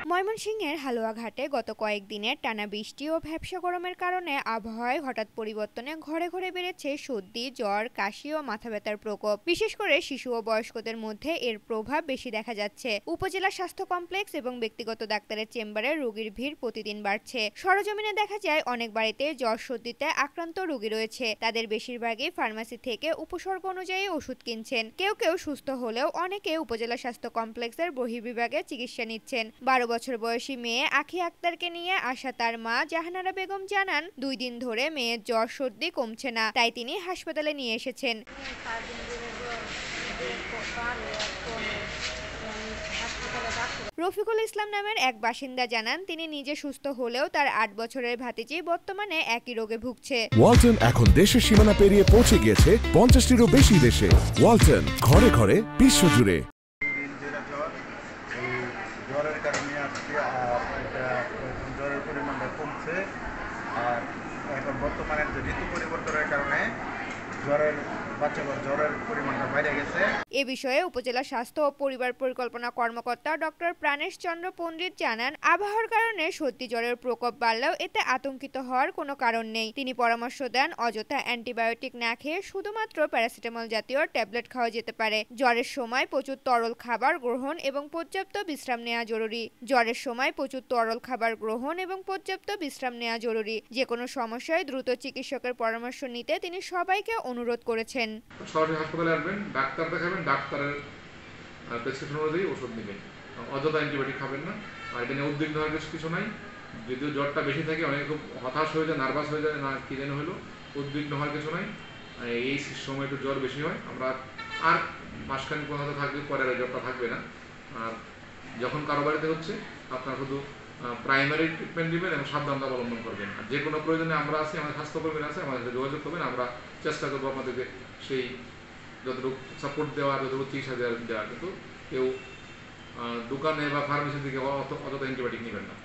ময়মনসিংহের হালুয়াঘাটে গত কয়েকদিনের টানা বৃষ্টি ও ভ্যাপসা গরমের কারণে আবহাওয়ায় হঠাৎ পরিবর্তনে ঘরে ঘরে বেড়েছে সর্দি, জ্বর, কাশি ও মাথা ব্যথার প্রকোপ। বিশেষ করে শিশু ও বয়স্কদের মধ্যে এর প্রভাব বেশি দেখা যাচ্ছে। উপজেলা স্বাস্থ্য কমপ্লেক্স এবং ব্যক্তিগত ডাক্তারের চেম্বারে রোগীর ভিড় প্রতিদিন বাড়ছে। সরজমিনে দেখা যায় অনেক বাড়িতে জ্বর সর্দিতে আক্রান্ত রোগী রয়েছে। তাদের বেশিরভাগই ফার্মেসি থেকে উপসর্গ অনুযায়ী ওষুধ কিনছেন। কেউ কেউ সুস্থ হলেও অনেকে উপজেলা স্বাস্থ্য কমপ্লেক্সের বহির্বিভাগে চিকিৎসা নিচ্ছেন। 12 বছর বয়সী মেয়ে আখি আক্তারকে নিয়ে আসা তার মা জাহানারা বেগম জানান, 2 দিন ধরে মেয়ের জ্বর সর্দি কমছে না, তাই তিনি হাসপাতালে নিয়ে এসেছেন। রফিকুল ইসলাম নামের এক বাসিন্দা জানান, তিনি নিজে সুস্থ হলেও তার 8 বছরের ভাতিজি বর্তমানে একই রোগে ভুগছে। ওয়ালটন এখন দেশের সীমানা পেরিয়ে পৌঁছে গিয়েছে 50টিরও বেশি দেশে। ওয়ালটন, ঘরে ঘরে বিশ্বজুড়ে। জ্বরের কারণে আজকে জ্বরের পরিমাণটা কমছে, আর এখন বর্তমানে ঋতু পরিবর্তনের কারণে জ্বরের পরিমাণটা বেড়ে গেছে। এ বিষয়ে উপজেলা স্বাস্থ্য ও পরিবার পরিকল্পনা কর্মকর্তা ডক্টর প্রাণেশ চন্দ্র পণ্ডিত জানান, আবহাওয়ার কারণে সর্দি জ্বরের প্রকোপ বাড়লেও এতে আতঙ্কিত হওয়ার কোনো কারণ নেই। তিনি পরামর্শ দেন, অযথা অ্যান্টিবায়োটিক না খেয়ে শুধুমাত্র প্যারাসিটামল জাতীয় ট্যাবলেট খাওয়া যেতে পারে। জ্বরের সময় প্রচুর তরল খাবার গ্রহণ এবং পর্যাপ্ত বিশ্রাম নেওয়া জরুরি। যে কোনো সমস্যায় দ্রুত চিকিৎসকের পরামর্শ নিতে তিনি সবাইকে অনুরোধ করেছেন। সরাসরি হাসপাতালে আসবেন, ডাক্তার দেখাবেন, ডাক্তারের প্রেসক্রিপশন অনুযায়ী ওষুধ নেবেন। অযথা অ্যান্টিবায়োটিক খাবেন না। আর এটা নিয়ে উদ্বিগ্ন হওয়ার কিছু নাই। যদিও জ্বরটা বেশি থাকে, অনেকে খুব হতাশ হয়ে যায়, নার্ভাস হয়ে যায়, না কি যেন হলো, উদ্বিগ্ন হওয়ার কিছু নাই। এই সময় একটু জ্বর বেশি হয়, আমরা আর মাসখানেক পর্যন্ত থাকবে, পরে আর জ্বরটা থাকবে না। আর যখন কারো বাড়িতে হচ্ছে, আপনারা শুধু প্রাইমারি ট্রিটমেন্ট নেবেন এবং সাবধানতা অবলম্বন করবেন। আর যে কোনো প্রয়োজনে আমরা আছি, আমাদের স্বাস্থ্যকর্মীরা আছে, আমাদের সাথে যোগাযোগ করবেন। আমরা চেষ্টা করবো আপনাদেরকে সেই যতটুকু সাপোর্ট দেওয়া, যতটুকু চিকিৎসা দেওয়া। কিন্তু কেউ দোকানে বা ফার্মেসি থেকে অযথা অ্যান্টিবায়োটিক নেবেন না।